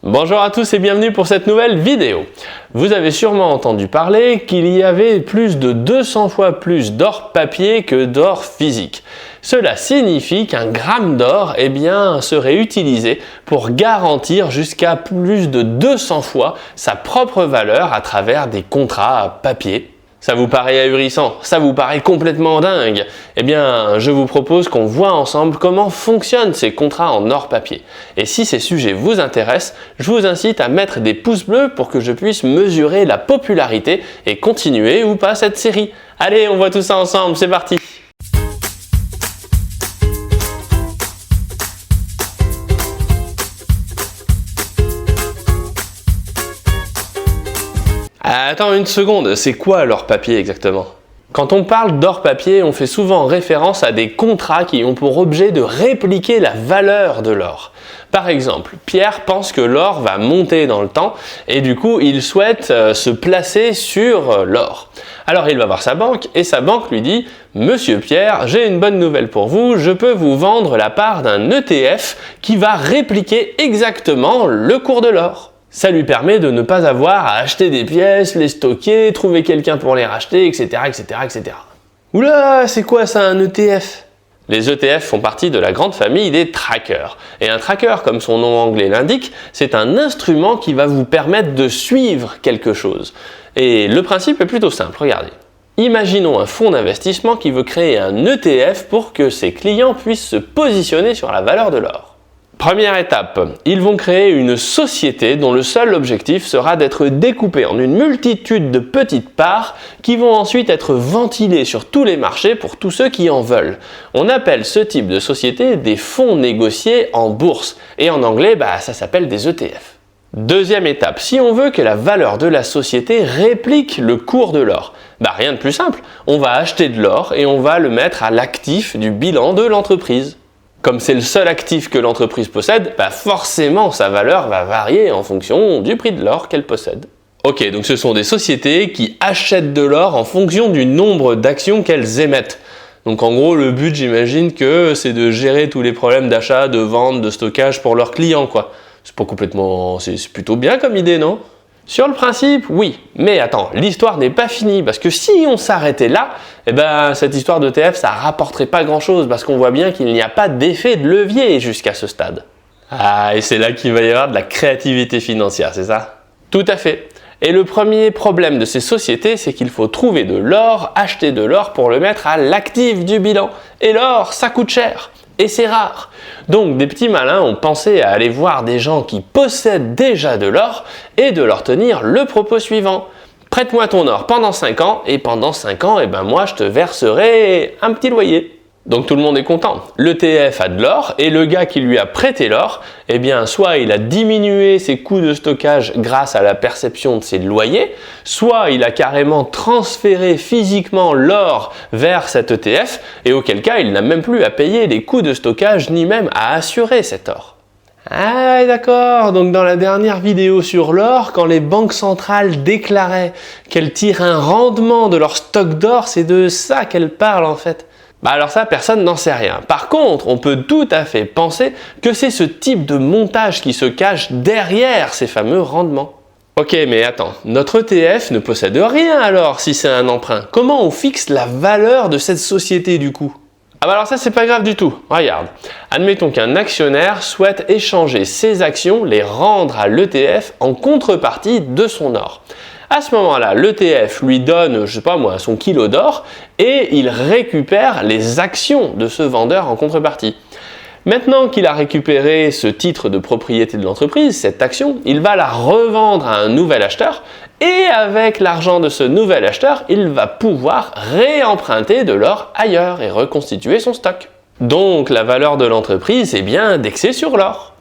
Bonjour à tous et bienvenue pour cette nouvelle vidéo. Vous avez sûrement entendu parler qu'il y avait plus de 200 fois plus d'or papier que d'or physique. Cela signifie qu'un gramme d'or serait utilisé pour garantir jusqu'à plus de 200 fois sa propre valeur à travers des contrats papier. Ça vous paraît ahurissant? Ça vous paraît complètement dingue? Je vous propose qu'on voit ensemble comment fonctionnent ces contrats en or papier. Et si ces sujets vous intéressent, je vous incite à mettre des pouces bleus pour que je puisse mesurer la popularité et continuer ou pas cette série. Allez, on voit tout ça ensemble, c'est parti! Attends une seconde, c'est quoi l'or papier exactement? Quand on parle d'or papier, on fait souvent référence à des contrats qui ont pour objet de répliquer la valeur de l'or. Par exemple, Pierre pense que l'or va monter dans le temps et du coup il souhaite se placer sur l'or. Alors il va voir sa banque et sa banque lui dit « Monsieur Pierre, j'ai une bonne nouvelle pour vous, je peux vous vendre la part d'un ETF qui va répliquer exactement le cours de l'or. » Ça lui permet de ne pas avoir à acheter des pièces, les stocker, trouver quelqu'un pour les racheter, etc. etc. Oula, c'est quoi ça un ETF? Les ETF font partie de la grande famille des trackers. Et un tracker, comme son nom anglais l'indique, c'est un instrument qui va vous permettre de suivre quelque chose. Et le principe est plutôt simple, regardez. Imaginons un fonds d'investissement qui veut créer un ETF pour que ses clients puissent se positionner sur la valeur de l'or. Première étape, ils vont créer une société dont le seul objectif sera d'être découpée en une multitude de petites parts qui vont ensuite être ventilées sur tous les marchés pour tous ceux qui en veulent. On appelle ce type de société des fonds négociés en bourse et en anglais, ça s'appelle des ETF. Deuxième étape, si on veut que la valeur de la société réplique le cours de l'or, rien de plus simple, on va acheter de l'or et on va le mettre à l'actif du bilan de l'entreprise. Comme c'est le seul actif que l'entreprise possède, forcément sa valeur va varier en fonction du prix de l'or qu'elle possède. Ok, donc ce sont des sociétés qui achètent de l'or en fonction du nombre d'actions qu'elles émettent. Donc en gros, le but, j'imagine que c'est de gérer tous les problèmes d'achat, de vente, de stockage pour leurs clients, quoi. C'est plutôt bien comme idée, non? Sur le principe, oui. Mais attends, l'histoire n'est pas finie parce que si on s'arrêtait là, cette histoire d'ETF, ça rapporterait pas grand-chose parce qu'on voit bien qu'il n'y a pas d'effet de levier jusqu'à ce stade. Ah, et c'est là qu'il va y avoir de la créativité financière, c'est ça? Tout à fait. Et le premier problème de ces sociétés, c'est qu'il faut trouver de l'or, acheter de l'or pour le mettre à l'actif du bilan. Et l'or, ça coûte cher. Et c'est rare. Donc des petits malins ont pensé à aller voir des gens qui possèdent déjà de l'or et de leur tenir le propos suivant. Prête-moi ton or pendant 5 ans et pendant 5 ans, moi je te verserai un petit loyer. Donc tout le monde est content. L'ETF a de l'or et le gars qui lui a prêté l'or, soit il a diminué ses coûts de stockage grâce à la perception de ses loyers, soit il a carrément transféré physiquement l'or vers cet ETF et auquel cas il n'a même plus à payer les coûts de stockage ni même à assurer cet or. Ah d'accord, donc dans la dernière vidéo sur l'or, quand les banques centrales déclaraient qu'elles tirent un rendement de leur stock d'or, c'est de ça qu'elles parlent en fait. Alors ça, personne n'en sait rien. Par contre, on peut tout à fait penser que c'est ce type de montage qui se cache derrière ces fameux rendements. Ok, mais attends, notre ETF ne possède rien alors si c'est un emprunt. Comment on fixe la valeur de cette société du coup? Alors ça, c'est pas grave du tout. Regarde, admettons qu'un actionnaire souhaite échanger ses actions, les rendre à l'ETF en contrepartie de son or. À ce moment-là, l'ETF lui donne, son kilo d'or et il récupère les actions de ce vendeur en contrepartie. Maintenant qu'il a récupéré ce titre de propriété de l'entreprise, cette action, il va la revendre à un nouvel acheteur et avec l'argent de ce nouvel acheteur, il va pouvoir réemprunter de l'or ailleurs et reconstituer son stock. Donc la valeur de l'entreprise est bien indexée sur l'or.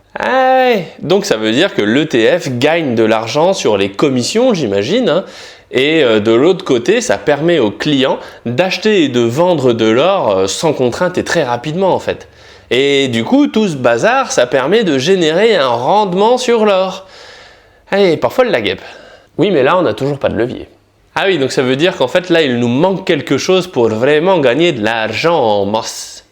Donc ça veut dire que l'ETF gagne de l'argent sur les commissions, j'imagine, et de l'autre côté, ça permet aux clients d'acheter et de vendre de l'or sans contrainte et très rapidement en fait. Et du coup, tout ce bazar, ça permet de générer un rendement sur l'or. Parfois la guêpe. Oui, mais là, on n'a toujours pas de levier. Ah oui, donc ça veut dire qu'en fait, là, il nous manque quelque chose pour vraiment gagner de l'argent en masse.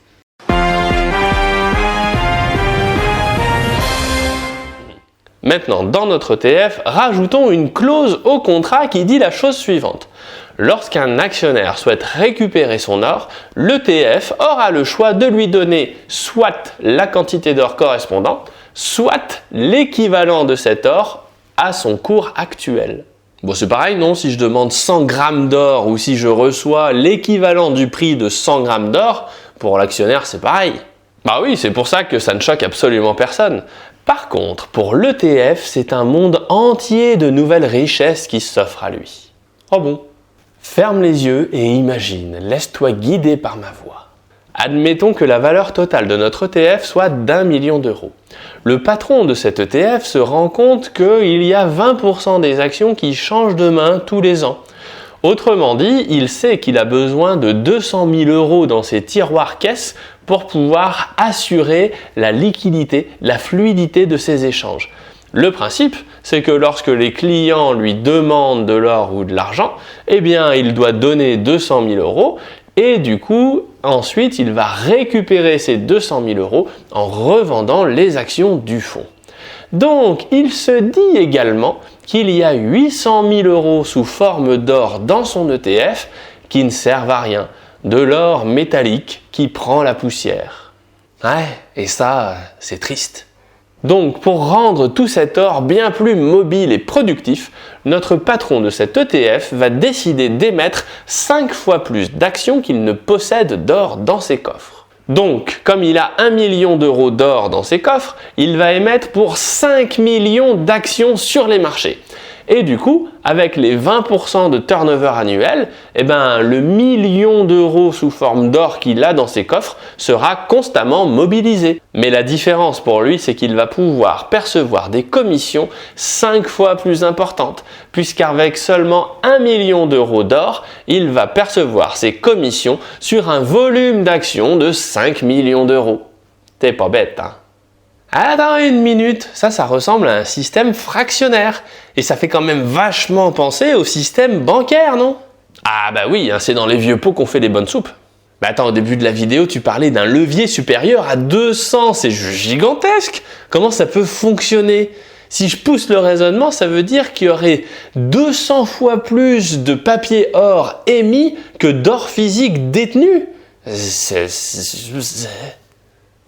Maintenant, dans notre ETF, rajoutons une clause au contrat qui dit la chose suivante. Lorsqu'un actionnaire souhaite récupérer son or, l'ETF aura le choix de lui donner soit la quantité d'or correspondante, soit l'équivalent de cet or à son cours actuel. Bon, c'est pareil, non? Si je demande 100 grammes d'or ou si je reçois l'équivalent du prix de 100 grammes d'or, pour l'actionnaire, c'est pareil. Bah oui, c'est pour ça que ça ne choque absolument personne. Par contre, pour l'ETF, c'est un monde entier de nouvelles richesses qui s'offrent à lui. Oh bon? Ferme les yeux et imagine, laisse-toi guider par ma voix. Admettons que la valeur totale de notre ETF soit d'1 million d'euros. Le patron de cet ETF se rend compte qu'il y a 20% des actions qui changent de main tous les ans. Autrement dit, il sait qu'il a besoin de 200 000 euros dans ses tiroirs caisses pour pouvoir assurer la liquidité, la fluidité de ses échanges. Le principe, c'est que lorsque les clients lui demandent de l'or ou de l'argent, eh bien, il doit donner 200 000 euros et du coup, ensuite, il va récupérer ces 200 000 euros en revendant les actions du fonds. Donc, il se dit également qu'il y a 800 000 euros sous forme d'or dans son ETF qui ne servent à rien, de l'or métallique qui prend la poussière. Ouais, et ça, c'est triste. Donc, pour rendre tout cet or bien plus mobile et productif, notre patron de cet ETF va décider d'émettre 5 fois plus d'actions qu'il ne possède d'or dans ses coffres. Donc, comme il a 1 million d'euros d'or dans ses coffres, il va émettre pour 5 millions d'actions sur les marchés. Et du coup, avec les 20% de turnover annuel, eh ben, le million d'euros sous forme d'or qu'il a dans ses coffres sera constamment mobilisé. Mais la différence pour lui, c'est qu'il va pouvoir percevoir des commissions 5 fois plus importantes, puisqu'avec seulement 1 million d'euros d'or, il va percevoir ses commissions sur un volume d'actions de 5 millions d'euros. T'es pas bête, hein? Attends une minute, ça ressemble à un système fractionnaire. Et ça fait quand même vachement penser au système bancaire, non? Ah bah oui, hein, c'est dans les vieux pots qu'on fait les bonnes soupes. Bah attends, au début de la vidéo, tu parlais d'un levier supérieur à 200, c'est gigantesque. Comment ça peut fonctionner? Si je pousse le raisonnement, ça veut dire qu'il y aurait 200 fois plus de papier or émis que d'or physique détenu.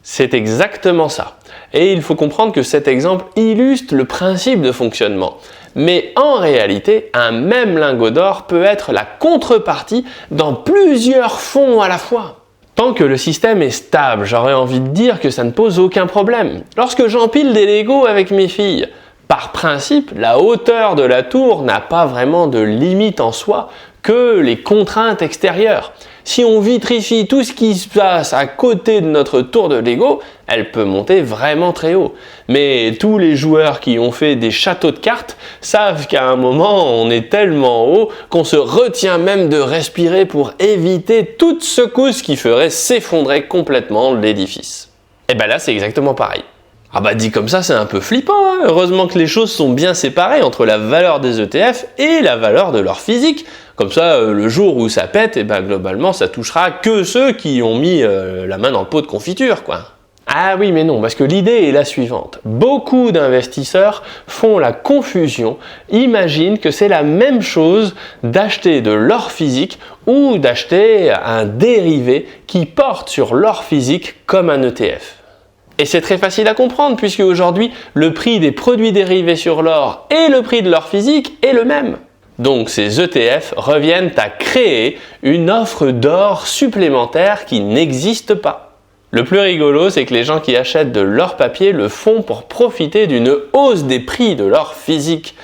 C'est exactement ça. Et il faut comprendre que cet exemple illustre le principe de fonctionnement. Mais en réalité, un même lingot d'or peut être la contrepartie dans plusieurs fonds à la fois. Tant que le système est stable, j'aurais envie de dire que ça ne pose aucun problème. Lorsque j'empile des Legos avec mes filles, par principe, la hauteur de la tour n'a pas vraiment de limite en soi que les contraintes extérieures. Si on vitrifie tout ce qui se passe à côté de notre tour de Lego, elle peut monter vraiment très haut. Mais tous les joueurs qui ont fait des châteaux de cartes savent qu'à un moment, on est tellement haut qu'on se retient même de respirer pour éviter toute secousse qui ferait s'effondrer complètement l'édifice. Et ben là, c'est exactement pareil. Ah bah dit comme ça, c'est un peu flippant, hein. Heureusement que les choses sont bien séparées entre la valeur des ETF et la valeur de leur physique. Comme ça, le jour où ça pète, et ben globalement, ça touchera que ceux qui ont mis la main dans le pot de confiture, quoi. Ah oui, mais non, parce que l'idée est la suivante. Beaucoup d'investisseurs font la confusion, imaginent que c'est la même chose d'acheter de l'or physique ou d'acheter un dérivé qui porte sur l'or physique comme un ETF. Et c'est très facile à comprendre puisque aujourd'hui, le prix des produits dérivés sur l'or et le prix de l'or physique est le même. Donc ces ETF reviennent à créer une offre d'or supplémentaire qui n'existe pas. Le plus rigolo, c'est que les gens qui achètent de l'or papier le font pour profiter d'une hausse des prix de l'or physique.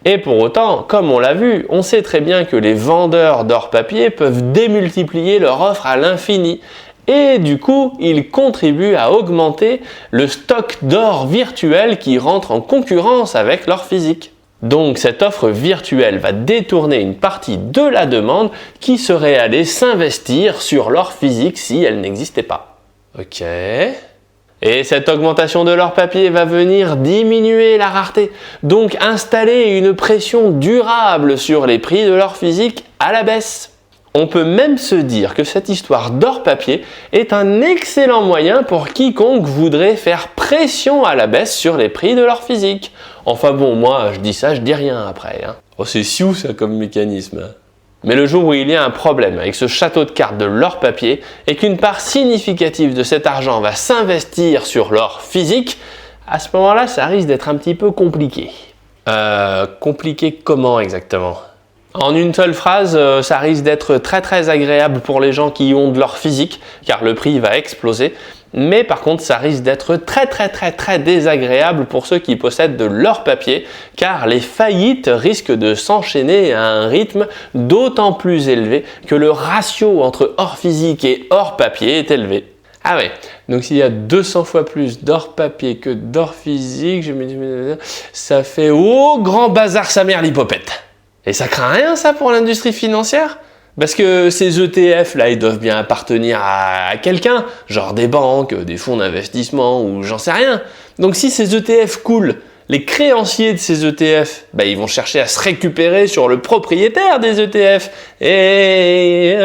Et pour autant, comme on l'a vu, on sait très bien que les vendeurs d'or papier peuvent démultiplier leur offre à l'infini. Et du coup, ils contribuent à augmenter le stock d'or virtuel qui rentre en concurrence avec l'or physique. Donc cette offre virtuelle va détourner une partie de la demande qui serait allée s'investir sur l'or physique si elle n'existait pas. Ok. Et cette augmentation de l'or papier va venir diminuer la rareté, donc installer une pression durable sur les prix de l'or physique à la baisse. On peut même se dire que cette histoire d'or-papier est un excellent moyen pour quiconque voudrait faire pression à la baisse sur les prix de l'or physique. Enfin bon, moi je dis ça, je dis rien après. Hein. Oh, c'est sioux ça comme mécanisme. Mais le jour où il y a un problème avec ce château de cartes de l'or-papier et qu'une part significative de cet argent va s'investir sur l'or physique, à ce moment-là, ça risque d'être un petit peu compliqué. Compliqué comment exactement ? En une seule phrase, ça risque d'être très agréable pour les gens qui ont de l'or physique, car le prix va exploser. Mais par contre, ça risque d'être très désagréable pour ceux qui possèdent de l'or papier, car les faillites risquent de s'enchaîner à un rythme d'autant plus élevé que le ratio entre or physique et or papier est élevé. Ah ouais, donc s'il y a 200 fois plus d'or papier que d'or physique, ça fait grand bazar sa mère l'hypopète. Et ça craint rien ça pour l'industrie financière ? Parce que ces ETF là, ils doivent bien appartenir à quelqu'un, genre des banques, des fonds d'investissement ou j'en sais rien. Donc si ces ETF coulent, les créanciers de ces ETF, ils vont chercher à se récupérer sur le propriétaire des ETF. Et...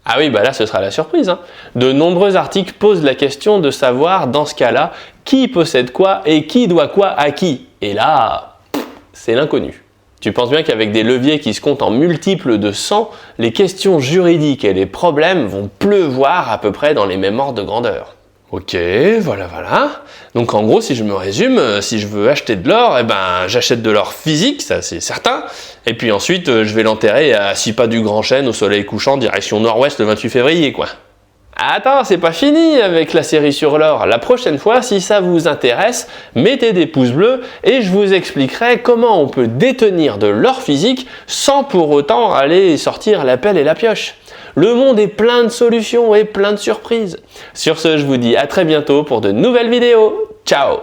Ah oui, là ce sera la surprise. Hein. De nombreux articles posent la question de savoir dans ce cas-là qui possède quoi et qui doit quoi à qui. Et là, c'est l'inconnu. Tu penses bien qu'avec des leviers qui se comptent en multiples de 100, les questions juridiques et les problèmes vont pleuvoir à peu près dans les mêmes ordres de grandeur. Ok, voilà. Donc en gros, si je me résume, si je veux acheter de l'or, j'achète de l'or physique, ça c'est certain. Et puis ensuite, je vais l'enterrer à 6 pas du Grand Chêne au soleil couchant, direction nord-ouest le 28 février, quoi. Attends, c'est pas fini avec la série sur l'or. La prochaine fois, si ça vous intéresse, mettez des pouces bleus et je vous expliquerai comment on peut détenir de l'or physique sans pour autant aller sortir la pelle et la pioche. Le monde est plein de solutions et plein de surprises. Sur ce, je vous dis à très bientôt pour de nouvelles vidéos. Ciao!